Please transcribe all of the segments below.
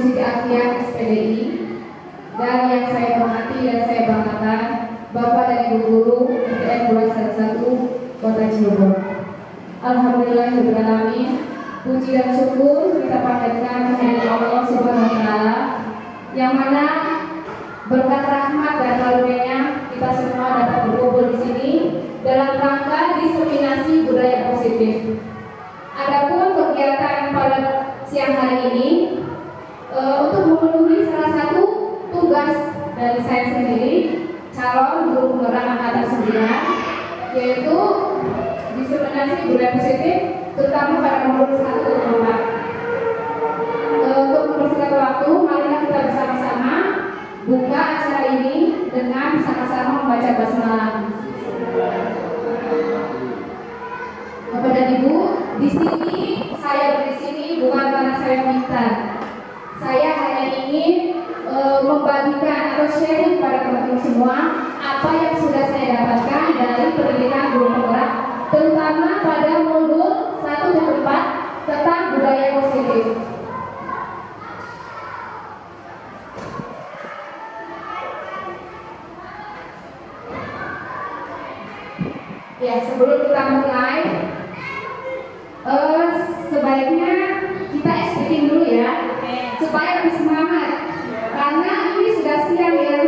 Siti Afiah SPDI, dan yang saya hormati dan saya banggakan Bapak dan Ibu Guru PTN 211 Kota Cirebon. Alhamdulillahirobbilalamin, puji dan syukur kita panjatkan kehadirat Allah Subhanahu wa Ta'ala, yang mana berkat rahmat dan karunia-Nya kita semua dapat berkumpul di sini dalam rangka diseminasi budaya positif. Adapun kegiatan pada siang hari ini untuk memenuhi salah satu tugas dari saya sendiri, calon guru penggerak angkatan 9, yaitu diseminasi budaya positif, terutama pada modul 1 dan 4. Untuk mempersingkat waktu, marilah kita bersama-sama buka acara ini dengan sama-sama membaca basmalah. Bapak dan Ibu, di sini saya di sini bukan karena saya minta. Saya hanya ingin membagikan atau sharing pada teman-teman semua apa yang sudah saya dapatkan dari pendidikan guru penggerak, terutama pada modul 1 dan 4 tentang budaya positif. Ya, sebelum kita mulai, sebaiknya kita speaking dulu ya, supaya lebih semangat. Karena ini sudah siang ya.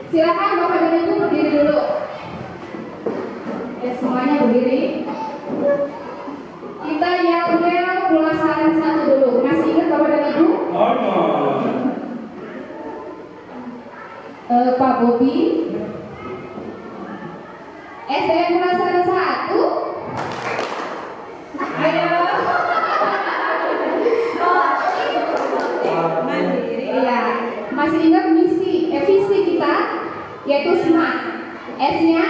Silakan Bapak dan Ibu berdiri dulu. Ya, semuanya berdiri. Kita yel-yel pulasaran 1 dulu. Masih ingat Bapak dan Ibu? Pak Bobi. SDM pulasaran 1. Ayo. Iya, masih ingat visi kita yaitu SMART. S-nya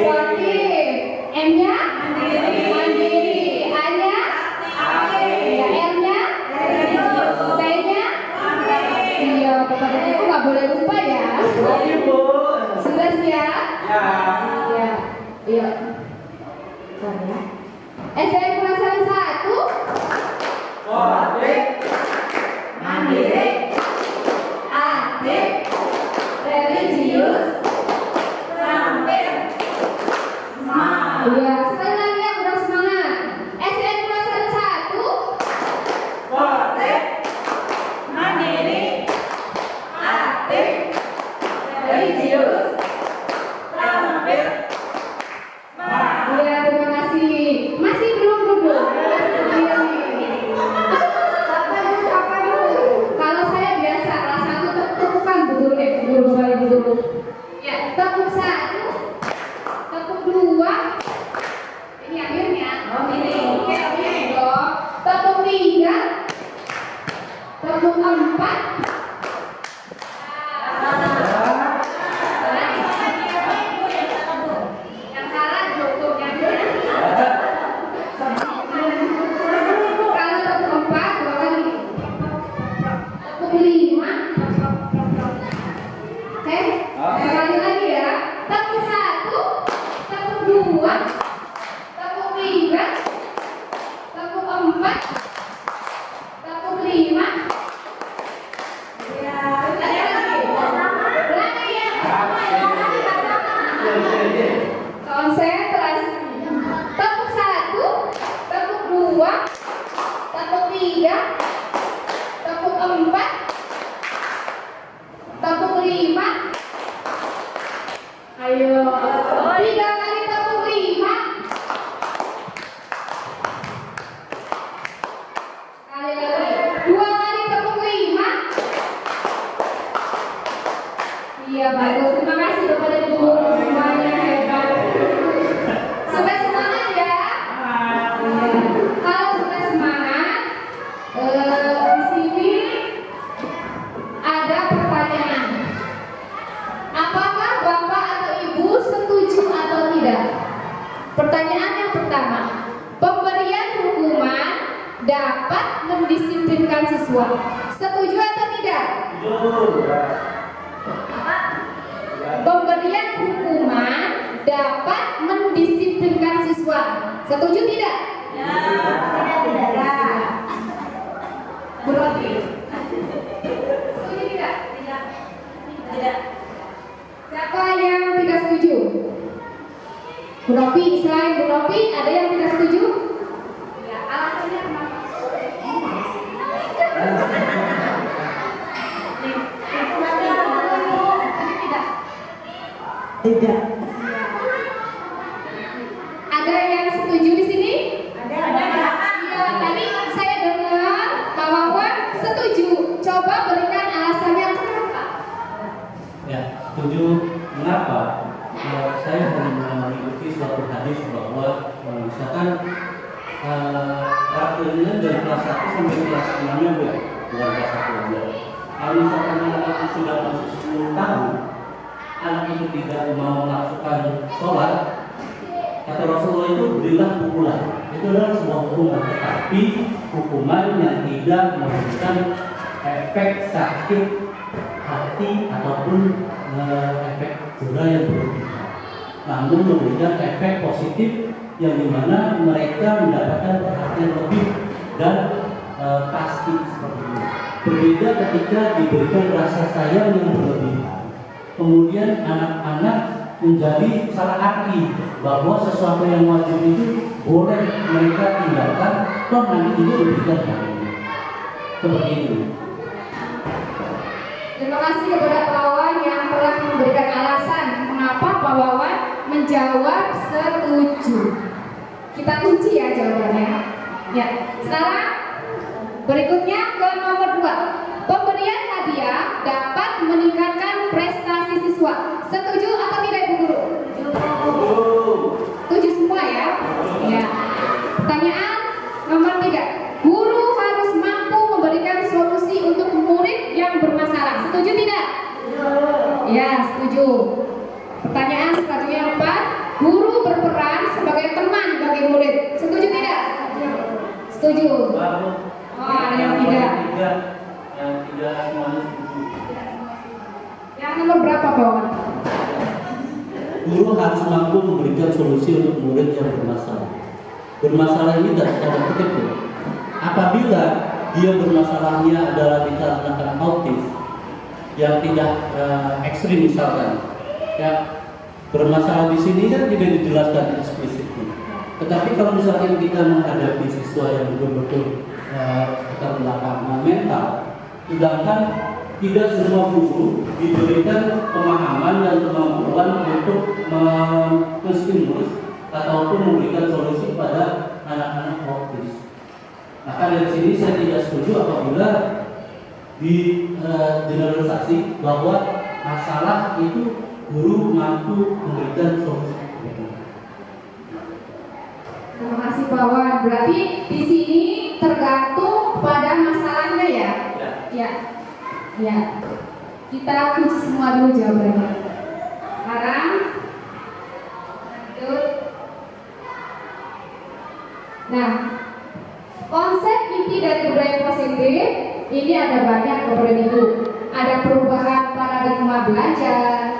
sportif, M-nya mandiri, A-nya R-nya T-nya iya, Bapak dan Ibu nggak boleh lupa ya. Sudah siap? Ya. Iya. SDM pulasaran 1. Sportif, mandiri, aktif, religius, terampil, semangat. Iya, sekali lagi ya, udah semangat. SDM pulasaran 1. sportif, mandiri, Aktif, religius, terampil. Iya, terima kasih. Masih belum duduk. Apa dulu? Kalau saya biasa kelas 1 tepukan dulu deh, dulu. Ya, tepuk 1, tepuk 2. Ini akhirnya. Ini. Oke dong. Tepuk 3, tepuk 4. Yang salah cukup yang kalau tepuk 4 2 kali. Tepuk 5. Oke, sekali lagi ya. Tepuk 1, tepuk 2, tepuk 3, tepuk 4, tepuk 5. Ya, lagi ya. Konsentrasi. Tepuk 1, tepuk 2, tepuk 3, tepuk 4, tepuk 5. Ayo, 3 kali tepuk 5. Kali lagi, 2 kali tepuk 5. Iya, bagus. Terima kasih Bapak dan Ibu semuanya, hebat. Sudah semangat ya? Kalau sudah semangat, di sini ada pertanyaan. Apakah Bapak atau Ibu setuju atau tidak? Pertanyaan yang pertama, pemberian hukuman dapat mendisiplinkan siswa. Setuju atau tidak? Pemberian hukuman dapat mendisiplinkan siswa. Setuju tidak? tidak. Setuju tidak? Tidak. Siapa yang tidak setuju? Bu Nopi, selain Bu Nopi, ada yang tidak setuju? Ya, alasannya kenapa? Tidak. Ada yang setuju di sini? Ada. Iya, tadi saya dengar Pak Wawan setuju. Coba berikan alasannya kenapa? Ya, setuju. Mengapa? Saya hanya mengikuti suatu hadis bahwa misalkan karakternya dari kelas 1 sampai kelas 6 nya bukan kelas 1 aja. Kalau misalkan anak itu sudah masuk 10 tahun, anak itu tidak mau melakukan sholat, kata Rasulullah itu berilah pukulan. Itu adalah sebuah hukuman, tetapi hukuman yang tidak memberikan efek sakit hati ataupun efek jerah yang berlebihan, namun memberikan efek positif yang dimana mereka mendapatkan perhatian lebih dan pasti seperti ini. Berbeda ketika diberikan rasa sayang yang berlebihan, kemudian anak-anak menjadi salah arti bahwa sesuatu yang wajib itu boleh mereka tinggalkan, toh nanti itu diberikan kami. Seperti itu. Terima kasih kepada Pak Wawan yang telah memberikan alasan mengapa Pak Wawan menjawab setuju. Kita kunci ya jawabannya. Ya, sekarang berikutnya ke nomor 2. Pemberian hadiah dapat meningkatkan prestasi siswa. Setuju atau tidak Ibu Guru? Setuju semua ya? Ya. Pertanyaan nomor 3. Guru harus mampu memberikan solusi untuk murid yang bermasalah. Setuju tidak? Ya, setuju. Pertanyaan selanjutnya yang 4. Guru berperan sebagai teman bagi murid. Setuju tidak? Setuju. Oh, ada yang tidak. Yang tidak semuanya setuju. Yang nomor berapa, Pak Wawan? Guru harus mampu memberikan solusi untuk murid yang bermasalah. Bermasalah ini tidak ada kutip. Apabila dia bermasalahnya adalah dikarenakan autis yang tidak ekstrim misalkan, ya bermasalah di sini kan tidak dijelaskan eksplisit. Tetapi kalau misalkan kita menghadapi siswa yang betul-betul keterbelakangan mental, sedangkan tidak semua guru diberikan pemahaman dan kemampuan untuk menstimulus ataupun memberikan solusi pada anak-anak autis. Maka dari sini saya tidak setuju apabila di generalisasi bahwa masalah itu guru mampu memberikan solusi. Terima kasih Pak Wawan. Berarti di sini tergantung pada masalahnya ya? Ya. Ya. Kita kunci semua dulu jawabannya. Sekarang lanjut. Nah, konsep inti dari budaya positif ini ada banyak Bapak Ibu. Ada perubahan paradigma belajar,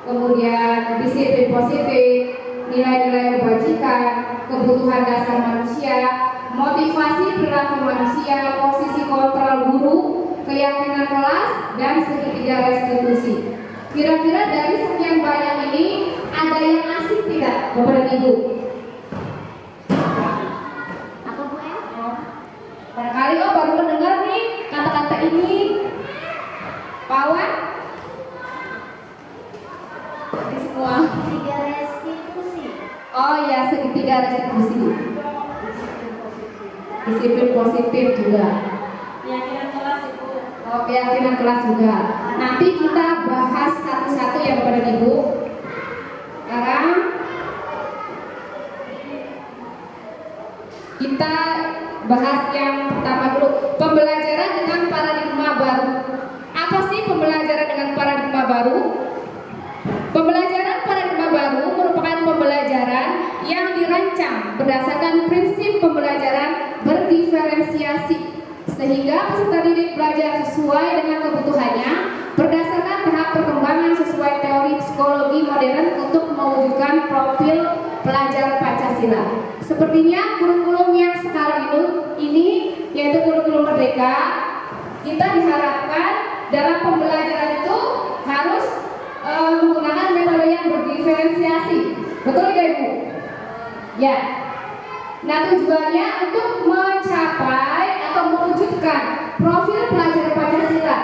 kemudian disiplin positif, nilai-nilai kebajikan, kebutuhan dasar manusia, motivasi perilaku manusia, posisi kontrol guru, keyakinan kelas, dan segitiga restitusi. Kira-kira dari sekian banyak ini ada yang asik tidak Bapak dan Ibu? Barangkali baru mendengar nih kata-kata ini. Pak Wawan? Ini semua. Segitiga restitusi. Oh ya, segitiga restitusi. Disiplin positif juga. Keyakinan kelas Ibu. Oh, keyakinan kelas juga. Nanti kita bahas satu-satu ya Bapak dan Ibu. Sekarang kita bahas yang pertama dulu, pembelajaran dengan paradigma baru. Apa sih pembelajaran dengan paradigma baru? Pembelajaran paradigma baru merupakan pembelajaran yang dirancang berdasarkan prinsip pembelajaran berdiferensiasi, sehingga peserta didik belajar sesuai dengan kebutuhannya berdasarkan tahap perkembangan sesuai teori psikologi modern untuk mewujudkan profil pelajar Pancasila. Sepertinya kurikulum yang sekarang ini yaitu kurikulum Merdeka kita diharapkan dalam pembelajaran itu harus menggunakan metode yang berdiferensiasi. Betul tidak Ibu? Ya. Nah, tujuannya untuk mencapai atau mewujudkan profil pelajar Pancasila,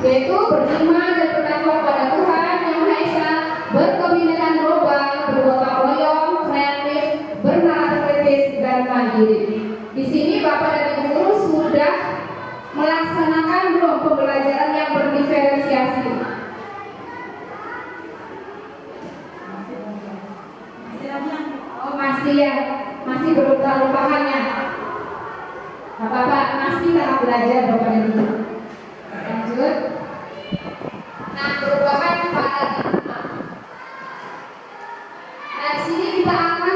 yaitu beriman dan bertakwa kepada Tuhan Yang Maha Esa, berkebinekaan global, bergotong royong, kreatif, bernalar kritis dan mandiri. Di sini Bapak dan Ibu guru sudah melaksanakan belum pembelajaran yang berdiferensiasi? Oh, masih ya, masih belum terlalu pahamnya. Bapak masih tahap belajar Bapak dan Ibu. Lanjut. Nah, perubahan paradigma. Nah, di sini kita akan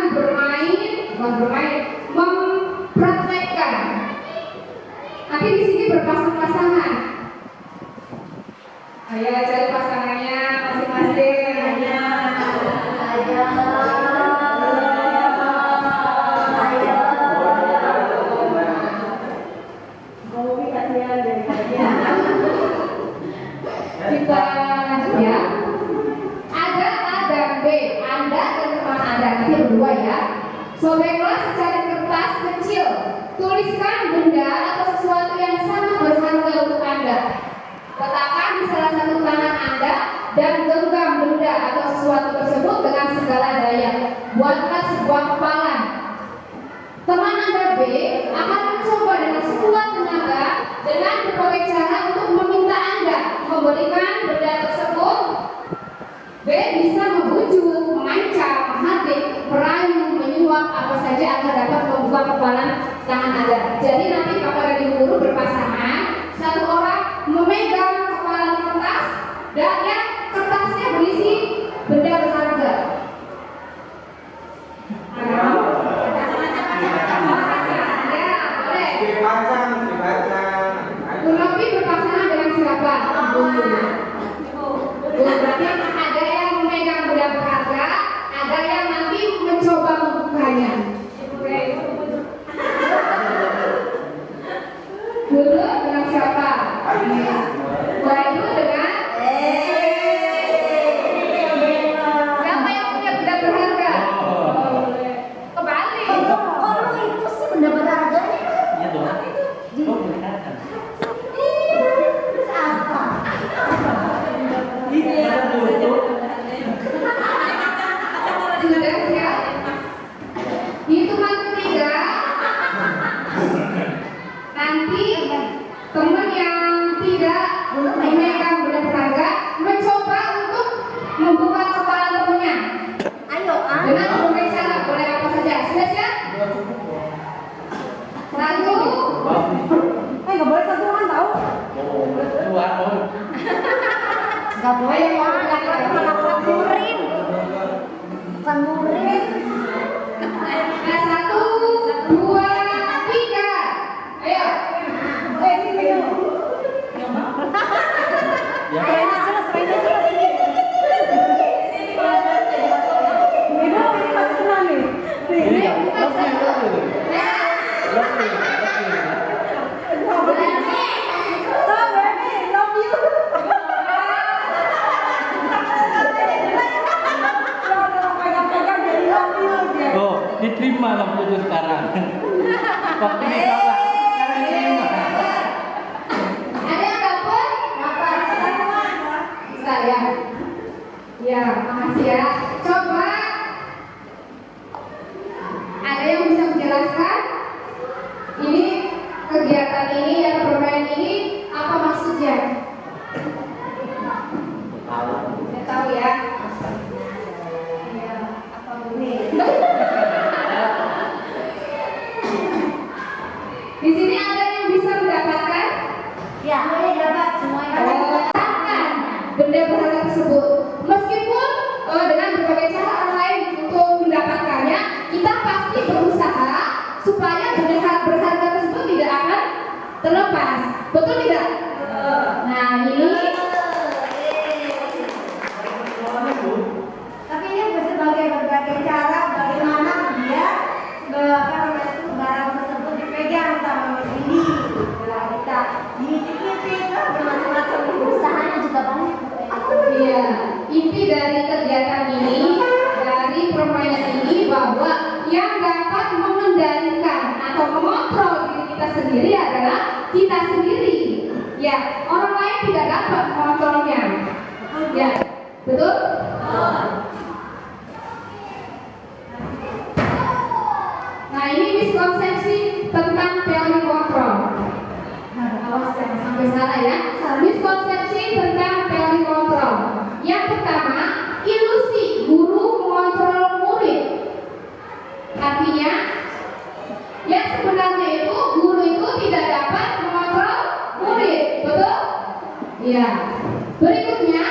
mempraktekkan. Nanti di sini berpasang-pasangan. Ayo cari pasangannya masing-masing. Kita lanjut ya. Ada A dan B, Anda dan teman Anda, nanti berdua ya. Sobeklah secari kertas kecil, tuliskan benda atau sesuatu yang sangat berharga untuk Anda. Letakkan di salah satu tangan Anda dan genggam benda atau sesuatu tersebut dengan segala daya. Buatlah sebuah kepalan. Teman Anda B akan mencoba dengan sekuat tenaga dengan berbagai cara untuk meminta Anda memberikan benda tersebut. B bisa membujuk, mengancam, menghadik, merayu, menyuap, apa saja agar dapat membuka kepalan tangan Anda. Jadi nanti Bapak dan Ibu guru berpasangan, satu orang memegang kepalan kertas dan yang kertasnya berisi benda berharga. Lebih berpasangan dengan siapa? Berarti ada yang memegang benda berharga, ada yang nanti mencoba membukanya. Dulu dengan siapa? Bayu dengan siapa yang punya benda berharga? Kebalik. Kalau itu sih benda berharganya. Iya dong. Kok kelihatan? Terus apa? Sudah siap? Hitungan ketiga. Nanti teman yang tidak memegang benda berharga mencoba untuk membuka kepala temannya Ayo, dengan berbagai cara, boleh apa saja. Sudah siap? Satu. nggak boleh satuan tahu. Dua, Nggak boleh ya, alat murim. Bukan murim. Nah, satu, dua, tiga. Ayo. Ini ya. serain aja lah. Ini masih kena nih. Ini diterima lampunya sekarang. Waktu ditolak, sekarang diterima. Ada yang dapat? Bisa ya? Ya, makasih ya. Coba ada yang bisa menjelaskan ini kegiatan ini atau permainan ini apa maksudnya? Saya tahu ya. Ya, apa ini? Di sini ada yang bisa mendapatkan? Ya, boleh dapat semuanya. Mendapatkan benda berharga tersebut. Meskipun dengan berbagai cara orang lain untuk mendapatkannya, kita pasti berusaha supaya benda berharga tersebut tidak akan terlepas. Betul tidak? Nah, ini Tapi ini sebagai berbagai cara bagaimana biar barang tersebut dipegang sama Mas Indi. Kita sendiri adalah kita sendiri. Ya, orang lain tidak dapat mengontrolnya. Ya, betul? Nah, ini miskonsepsi tentang teori kontrol. Awas jangan sampai salah ya. Miskonsepsi tentang teori kontrol. Yang pertama, ilusi guru mengontrol murid. Artinya, yang sebenarnya itu guru itu tidak dapat mengontrol murid, betul? Iya. Berikutnya,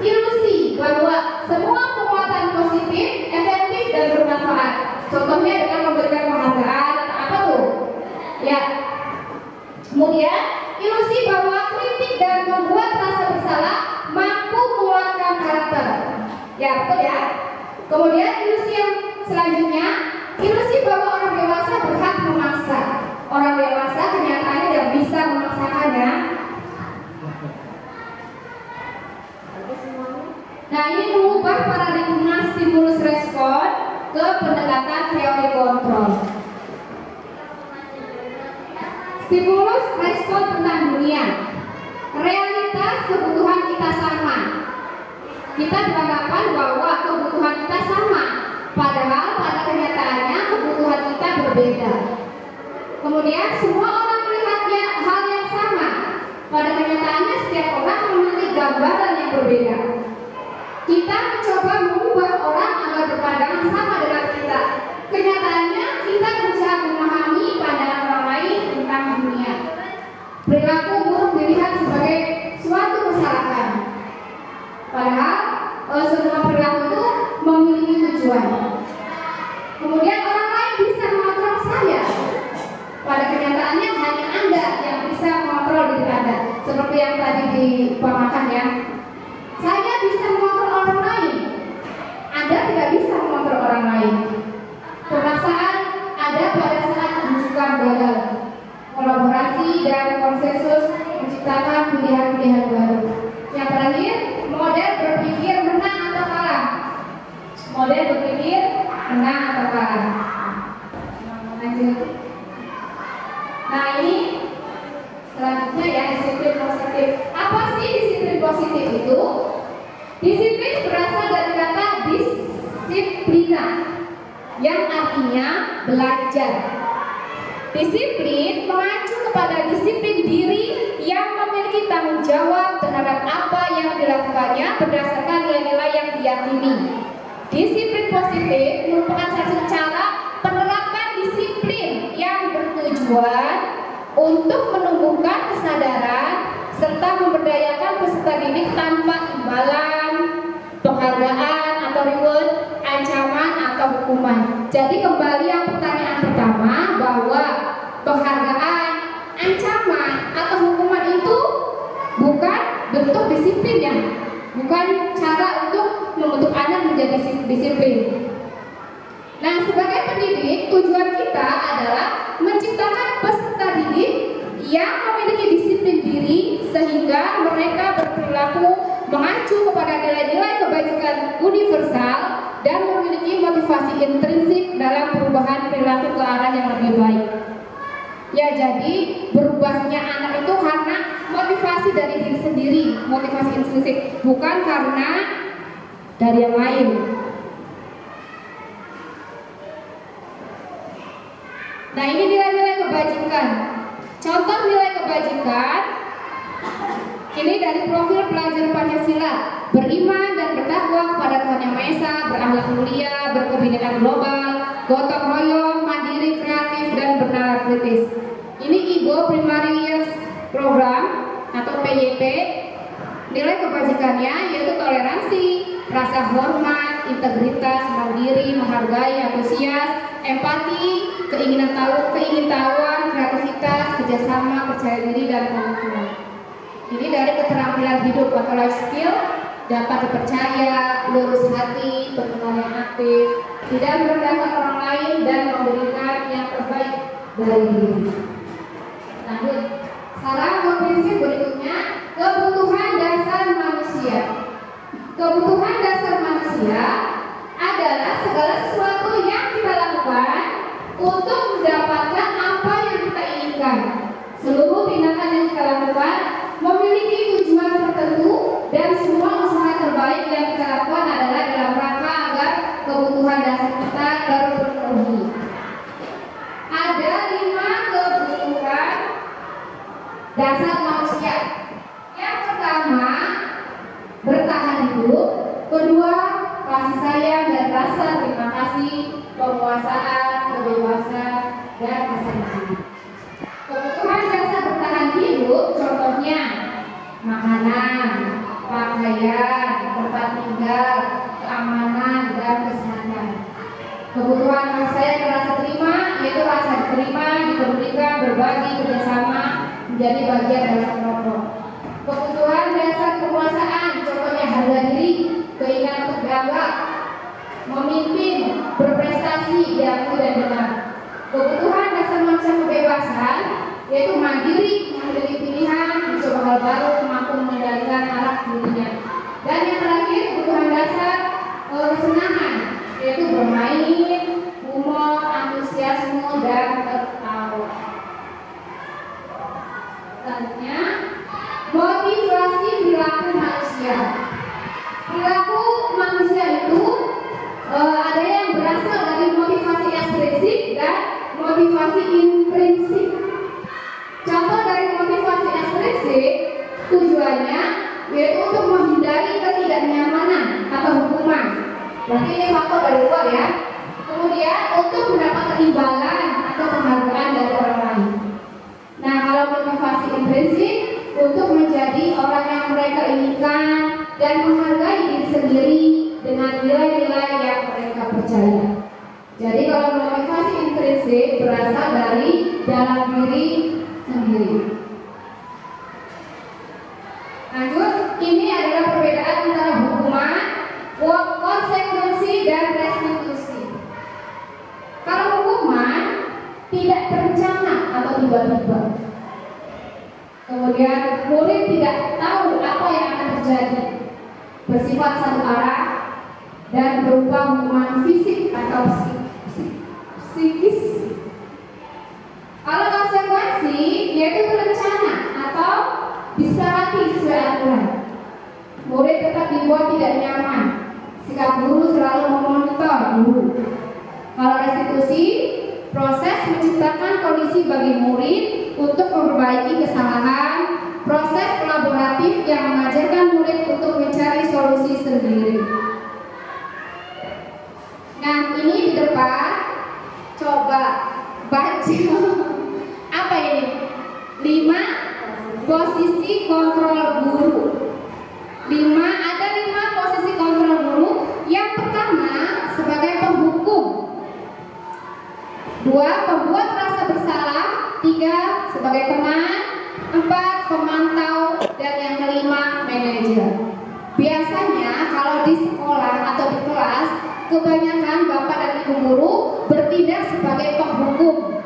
ilusi bahwa semua penguatan positif, efektif dan bermanfaat. Contohnya dengan memberikan penghargaan, apa tuh? Ya. Kemudian, ilusi bahwa kritik dan membuat rasa bersalah mampu menguatkan karakter. Ya, betul ya. Kemudian, ilusi yang selanjutnya, ilusi bahwa orang dewasa berhak memaksa. Orang dewasa kenyataannya tidak bisa memaksakannya. Nah, ini mengubah paradigma stimulus respon ke pendekatan teori kontrol. Stimulus respon tentang dunia. Realitas kebutuhan kita sama. Kita beranggapan bahwa kebutuhan kita sama, padahal pada kenyataannya kebutuhan kita berbeda. Kemudian semua orang melihatnya hal yang sama, pada kenyataannya setiap orang memiliki gambaran yang berbeda. Kita mencoba mengubah orang agar berpandangan sama dengan kita. Kenyataannya kita berusaha memahami pandangan orang lain tentang dunia. Perilaku buruk dilihat sebagai suatu kesalahan, padahal semua perilaku itu memiliki tujuan. Kemudian orang lain bisa mengontrol saya. Pada kenyataannya hanya Anda yang bisa mengontrol diri Anda. Seperti yang tadi dipaparkan ya. Saya bisa mengontrol orang lain. Anda tidak bisa mengontrol orang lain. Pemaksaan ada pada saat rujukan gagal. Kolaborasi dan konsensus menciptakan pilihan-pilihan baru. Yang terakhir, model berpikir menang atau kalah. Model berpikir menang atau kalah. Lanjut. Nah, ini selanjutnya ya, disiplin positif. Apa sih disiplin positif itu? Disiplin berasal dari kata disiplina, yang artinya belajar. Disiplin mengacu kepada disiplin diri yang memiliki tanggung jawab terhadap apa yang dilakukannya berdasarkan nilai-nilai yang diyakini. Disiplin positif merupakan satu cara penerapan disiplin yang bertujuan untuk menumbuhkan kesadaran serta memberdayakan peserta didik tanpa imbalan, penghargaan atau reward, ancaman atau hukuman. Jadi kembali yang pertanyaan pertama, bahwa penghargaan, ancaman atau hukuman itu bukan bentuk disiplin ya, bukan cara untuk membentuk anak menjadi disiplin. Nah, sebagai pendidik, tujuan kita adalah menciptakan peserta didik yang memiliki disiplin diri sehingga mereka berperilaku mengacu kepada nilai-nilai kebajikan universal dan memiliki motivasi intrinsik dalam perubahan perilaku ke arah yang lebih baik. Ya, jadi berubahnya anak itu karena motivasi dari diri sendiri, motivasi intrinsik, bukan karena dari yang lain. Nah, ini nilai-nilai kebajikan. Contoh nilai kebajikan ini dari profil pelajar Pancasila: beriman dan bertakwa kepada Tuhan Yang Maha Esa, berakhlak mulia, berkebinekaan global, gotong royong, mandiri, kreatif, dan bernalar kritis. Ini IGO Primary Years Program atau PYP. Nilai kebajikannya yaitu toleransi, rasa hormat, integritas, mandiri, menghargai, antusias, empati, keingintahuan, kreativitas, kerjasama, percaya diri, dan komitmen. Ini dari keterampilan hidup atau life skill: dapat dipercaya, lurus hati, berkenan yang aktif, tidak merendahkan orang lain, dan memberikan yang terbaik dari diri. Lanjut. Sekarang ke prinsip berikutnya, kebutuhan dasar manusia. Kebutuhan dasar manusia adalah segala sesuatu yang kita lakukan untuk mendapatkan apa yang kita inginkan inginkan. Seluruh tindakan yang kita lakukan memiliki tujuan tertentu dan semua usaha terbaik yang kita lakukan adalah dalam rangka agar kebutuhan dasar kita terpenuhi. Ada 5 kebutuhan dasar manusia. Yang pertama, bertahan hidup. Kedua, kasih sayang dan rasa terima kasih, penguasaan, kebebasan, dan kesenangan. Kebutuhan dasar bertahan hidup contohnya makanan, pakaian, tempat tinggal, keamanan, dan kesehatan. Kebutuhan kasih sayang dan rasa terima yaitu rasa diterima, dipedulikan, berbagi, kerjasama, menjadi bagian dalam kelompok. Kebutuhan dasar penguasaan contohnya harga diri, keinginan untuk bangga, memimpin, berprestasi, diakui dan benar. Kebutuhan dasar manusia kebebasan yaitu mandiri, memiliki pilihan, mencoba hal baru, mampu mengendalikan arah dirinya. Dan yang terakhir, kebutuhan dasar kesenangan yaitu bermain, humor, antusiasme, dan tertawa. Selanjutnya, motivasi perilaku manusia. Perilaku manusia itu ada yang berasal dari motivasi ekstrinsik dan motivasi intrinsik. Contoh dari motivasi ekstrinsik tujuannya yaitu untuk menghindari ketidaknyamanan atau hukuman. Berarti ini faktor dari luar ya. Kemudian untuk mendapat imbalan atau penghargaan dari orang lain. Nah, kalau motivasi intrinsik untuk menjadi orang yang mereka inginkan dan menghargai diri sendiri dengan nilai-nilai yang mereka percaya. Jadi kalau motivasi intrinsik berasal dari dalam diri sendiri. Lanjut, ini adalah perbedaan antara hukuman, konsekuensi, dan restitusi. Kalau hukuman tidak terencana atau tiba-tiba. Kemudian murid tidak tahu apa yang akan terjadi, bersifat satu arah dan berupa hukuman fisik atau psikis. Kalau konsekuensi yaitu terencana atau disepakati sesuai aturan. Murid tetap dibuat tidak nyaman. Sikap guru selalu memonitor guru. Kalau restitusi, proses menciptakan kondisi bagi murid untuk memperbaiki kesalahan, proses kolaboratif yang mengajarkan murid untuk mencari solusi sendiri. Nah, ini di depan coba baca apa ini? 5 posisi kontrol guru. 5 posisi kontrol guru. Yang pertama sebagai penghukum, 2 pembuat rasa bersalah, 3 sebagai teman, 4 pemantau, dan yang kelima manajer. Biasanya kalau di sekolah atau di kelas kebanyakan bapak dan ibu guru bertindak sebagai penghukum.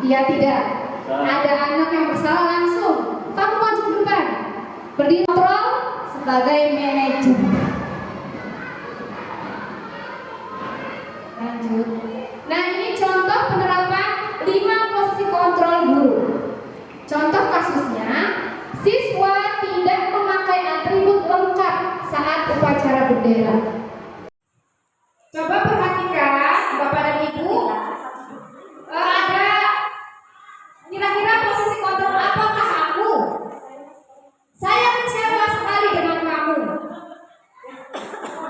Dia tidak. Ada anak yang bersalah langsung, kamu maju ke depan. Berdiri kontrol sebagai manajer. Lanjut. Nah, ini contoh penerapan 5 posisi kontrol guru. Contoh kasusnya, siswa tidak memakai atribut lengkap saat upacara bendera. Coba perhatikan Bapak dan Ibu, ada kira-kira posisi kontrol apakah aku? Saya kecewa sekali dengan kamu.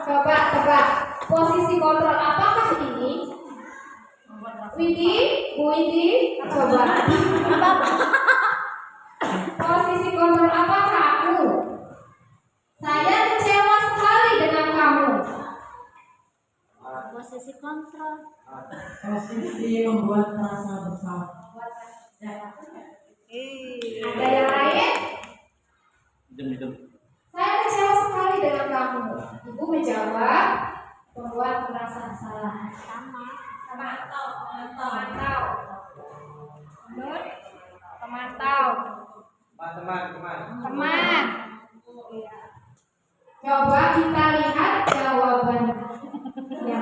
Coba tebak, posisi kontrol apakah ini? Widi, Bu Widi, coba. Posisi kontrol apakah aku? Saya kecewa sekali dengan kamu. Posisi kontrol. Posisi membuat rasa bersalah. Ada yang lain? Idem. Saya kecewa sekali dengan kamu. Ibu menjawab, membuat merasa salah. Sama atau pemantau. Menurut pemantau. Teman. Coba kita lihat jawaban.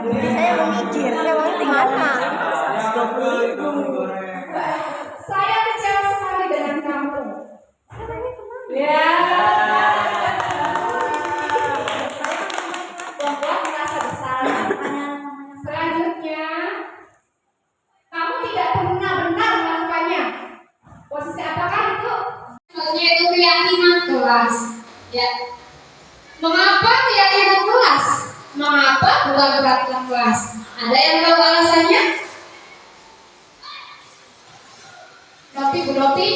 Saya mau mikir, saya mau di mana? Saya kecewa melakukan peraturan kelas. Ada yang tahu alasannya? Nopi, Bu Nopi?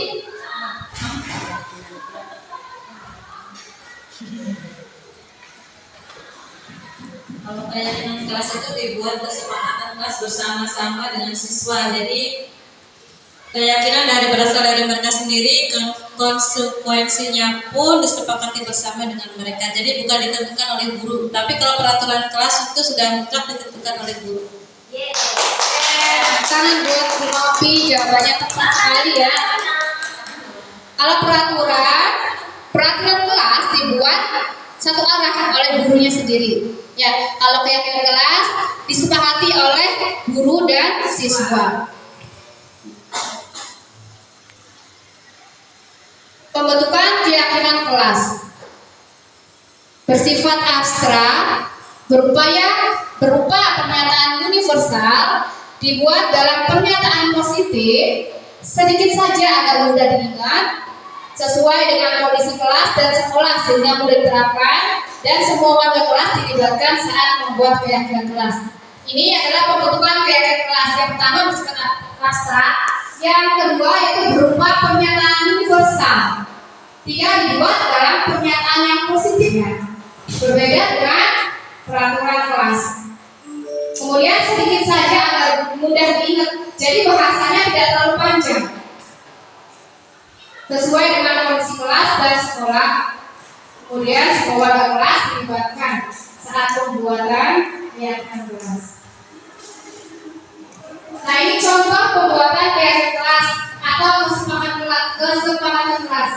Kalau keyakinan kelas itu dibuat kesepakatan kelas bersama-sama dengan siswa. Jadi keyakinan berasal dari mereka sendiri, konsekuensinya pun disepakati bersama dengan mereka. Jadi bukan ditentukan oleh guru. Tapi kalau peraturan kelas itu sudah mutlak ditentukan oleh guru. Tangan buat Bu Nopi, jawabannya tepat sekali ya. Kalau peraturan kelas dibuat satu arah oleh gurunya sendiri. Ya, kalau keyakinan kelas disepakati oleh guru dan siswa. Pembentukan keyakinan kelas bersifat abstrak, berupa pernyataan universal, dibuat dalam pernyataan positif, sedikit saja agar mudah diingat, sesuai dengan kondisi kelas dan sekolah sehingga mudah diterapkan, dan semua warga kelas dilibatkan saat membuat keyakinan kelas. Ini adalah pembentukan keyakinan kelas. Yang pertama bersifat abstrak, yang kedua yaitu berupa pernyataan universal. Tiga, dibuat dalam pernyataan yang positif ya, berbeda dengan peraturan kelas. Kemudian sedikit saja agar mudah diingat, jadi bahasanya tidak terlalu panjang, sesuai dengan kondisi kelas dan sekolah. Kemudian semua warga kelas dilibatkan saat pembuatan keyakinan kelas. Nah, ini contoh pembuatan keyakinan kelas atau kesepakatan kelas.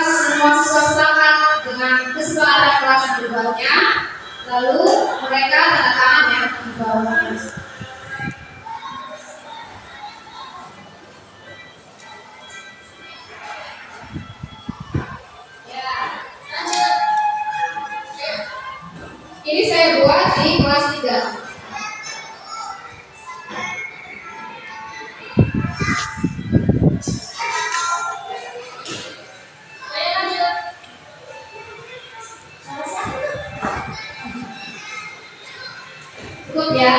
Semua siswa sepakat dengan kesepakatan kelas yang di bawahnya, lalu mereka tanda tangan yang di bawahnya. Ya, lanjut. Ini saya buat di kelas 3. Ikut ya.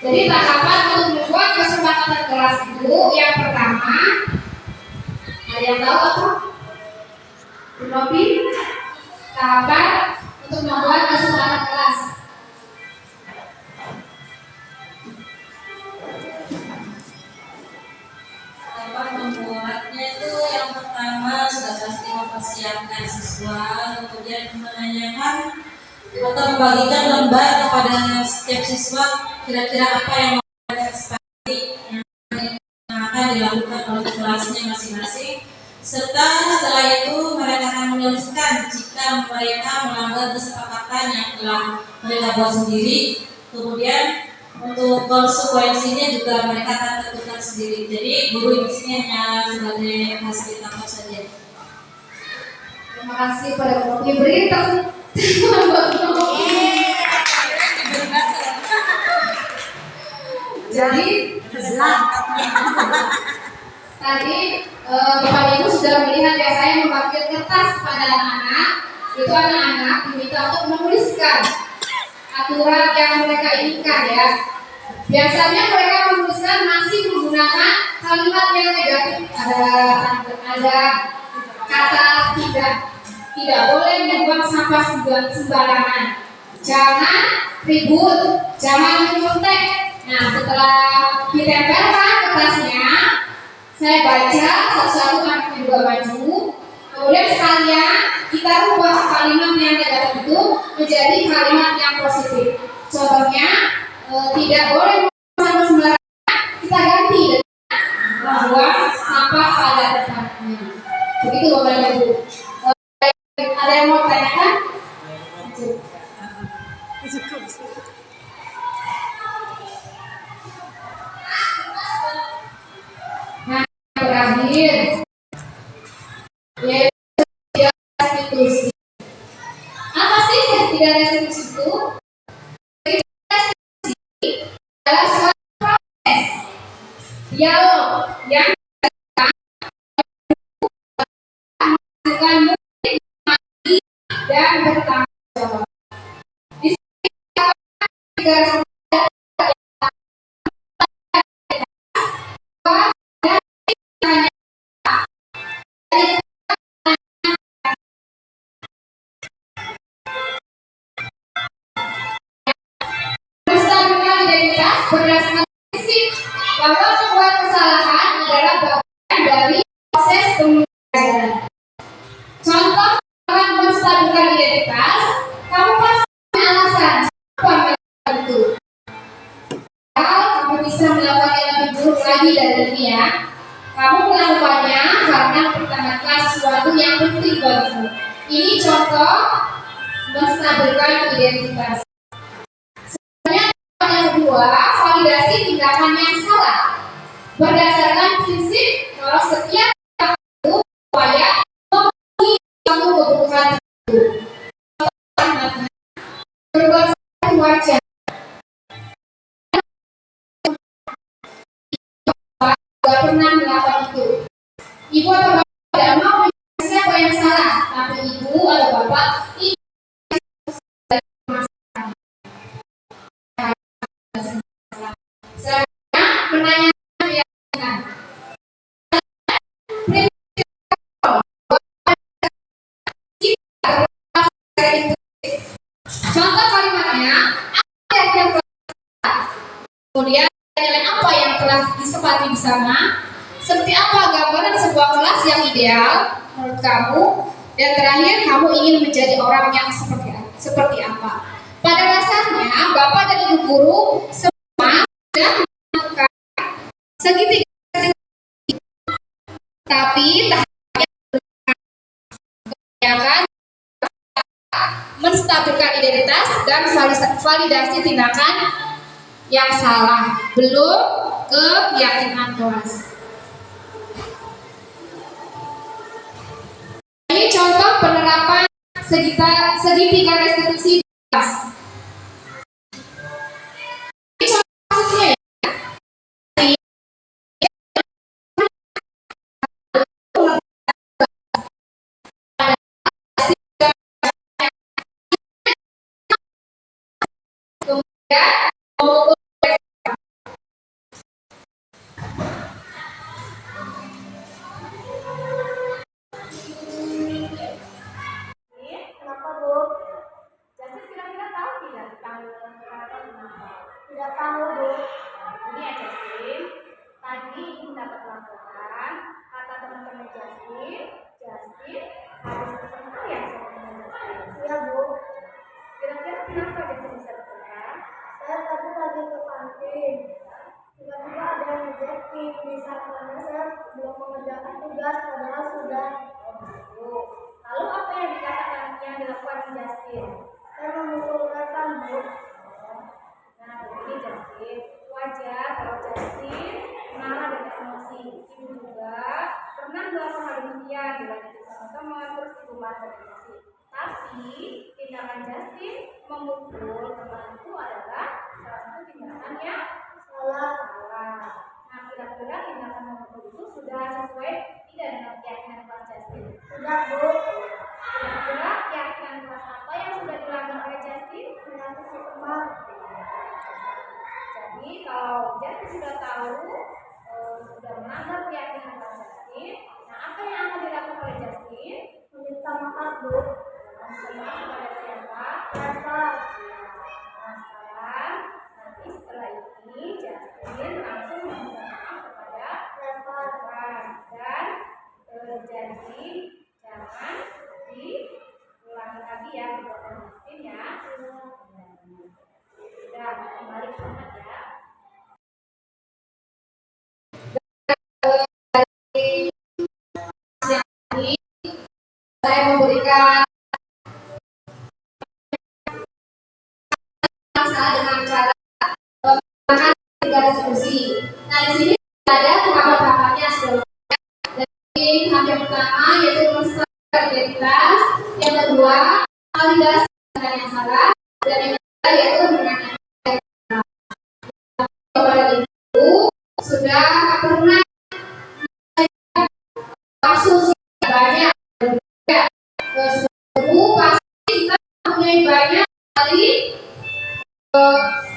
Jadi tahapan untuk membuat kesepakatan kelas itu yang pertama, ada yang tahu apa? Bu Nopi, tahapan untuk membuat kesepakatan kelas. Tahapan membuatnya itu yang pertama sudah pasti mempersiapkan siswa, kemudian menanyakan atau membagikan lembar kepada setiap siswa kira-kira apa yang mau mereka sepakati yang akan dilakukan oleh kelasnya masing-masing, serta setelah itu mereka akan menuliskan jika mereka melanggar kesepakatan yang telah mereka buat sendiri. Kemudian untuk konsekuensinya juga mereka akan tentukan sendiri. Jadi guru di sini hanya sebagai fasilitator saja. Terima kasih pada Bu Nopi. Beri tepuk tangan buat Bu Nopi. Jadi tadi Bapak Ibu sudah melihat ya, saya membagi kertas kepada anak-anak. Itu anak-anak diminta untuk menuliskan aturan yang mereka inginkan ya. Biasanya mereka menuliskan masih menggunakan kalimat yang negatif. Ada kata tidak tidak boleh membuang sampah sembarangan. Jangan ribut, jangan menyontek. Nah, setelah ditempelkan kertasnya, saya baca satu-satu, anaknya juga maju. Kemudian sekalian kita rubah kalimat yang negatif itu menjadi kalimat yang positif. Contohnya, tidak boleh membuang sembarangan, kita ganti dengan membuang sampah pada tempatnya. Begitu Bapak dan Ibu. Ada yang mau tanyakan? Nah, terakhir yaitu restitusi. Apa sih segitiga restitusi itu? Restitusi adalah suatu proses dialog yang menghasilkan murid dan bertanggung jawab. Di sini tiga restitusi berdasarkan prinsip bahwa membuat kesalahan adalah bagian dari proses pembelajaran. Contoh dalam menstabilkan identitas, kamu pasti punya alasan apa melakukan itu. Kalau kamu bisa melakukan yang lebih buruk lagi dari ini ya, kamu melakukannya karena mempertahankan sesuatu yang penting bagimu. Ini contoh menstabilkan identitas. Yang kedua, validasi tindakan yang salah berdasarkan prinsip kalau setiap itu upaya memenuhi suatu kebutuhan itu. Berbuat salah wajar. Tidak pernah melakukan itu. Ibu atau bapak tidak mau siapa yang salah, tapi ibu atau bapak ini menanyakan keyakinan. Contoh kalimatnya, apa yang telah kemudian nilai apa yang telah disepakati di sana, seperti apa gambaran sebuah kelas yang ideal menurut kamu, dan terakhir kamu ingin menjadi orang yang seperti apa. Pada dasarnya, Bapak dan Ibu guru semua sudah melakukan segitiga, tapi tahapnya menstabilkan identitas dan validasi tindakan yang salah, belum ke keyakinan kelas. Ini contoh penerapan segitiga restitusi kelas. Kenapa, Bu? Jadi kira-kira tahu tidak tanggal kenapa? Tidak tahu, Bu. Ini ya Justin, tadi ibu dapat laporan kata teman-teman Justin habis bertengkar ya sama teman Justin. Iya, Bu. Kira-kira kenapa Justin bisa bertengkar? Saya tadi lagi ke kantin. Tiba-tiba ada yang ngejekin di saat mana saya belum mengerjakan tugas padahal sudah. Lalu apa yang dikatakan yang dilakukan Justin? Saya memukul rekan, Bu. Nah, begini Justin, wajar kalau Justin marah dan emosi. Ibu juga pernah melakukan hal demikian dilanjuti sama teman, terus ibu marah dan emosi. Tapi tindakan Justin memukul teman itu adalah salah satu tindakan yang salah. Nah, kira-kira tindakan memukul itu sudah sesuai tidak dengan keyakinan kelas Justin? Sudah, Bu. Kira-kira keyakinan kelas apa yang sudah dilanggar oleh Justin? Menyakiti teman. Jadi kalau Justin sudah tahu sudah melanggar keyakinan kelas Justin, nah apa yang akan dilakukan oleh Justin? Meminta maaf, Bu. maaf kepada siapa? Rasa. Nah, sekarang nanti setelah ini Justin langsung meminta maaf kepada Rafan dan janji jangan diulangi lagi ya perbuatan Justin ya. Sudah kembali ke tempat ya. Saya memberikan dengan cara menggunakan 3 diskusi. Nah, di sini ada tahapan-tahapannya sebelumnya. Jadi, tahap yang pertama yaitu menstabilkan identitas, yang kedua validasi dengan yang salah, dan yang ketiga yaitu menanyakan kepada ibu sudah pernah kasus banyak guru pasti kita mempunyai banyak sekali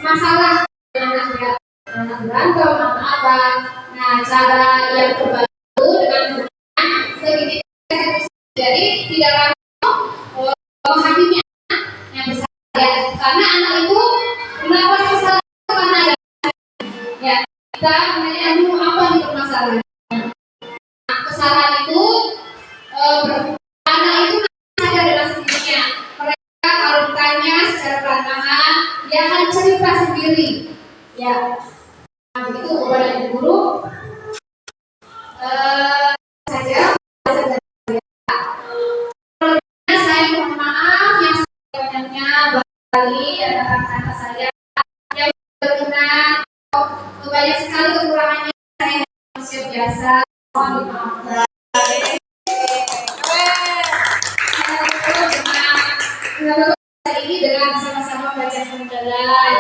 masalah dengan anak berantem atau apa. Nah, cara yang terbaik dengan segini jadi tidak langsung menghakimi anak yang besar ya, karena anak itu melakukan kesalahan karena ada ya, kita menanya dulu apa yang bermasalah. Nah, kesalahan itu anak itu sadar dengan sendirinya. Mereka kalau ditanya secara pelan-pelan dia akan cerita sendiri ya. Nah, begitu kepada ibu guru saja saya mohon maaf yang sebenarnya barangkali ada kata-kata saya yang berkenan banyak sekali kekurangannya. Saya manusia biasa, mohon dimaafkan. Hari ini dengan sama-sama baca hamdalah.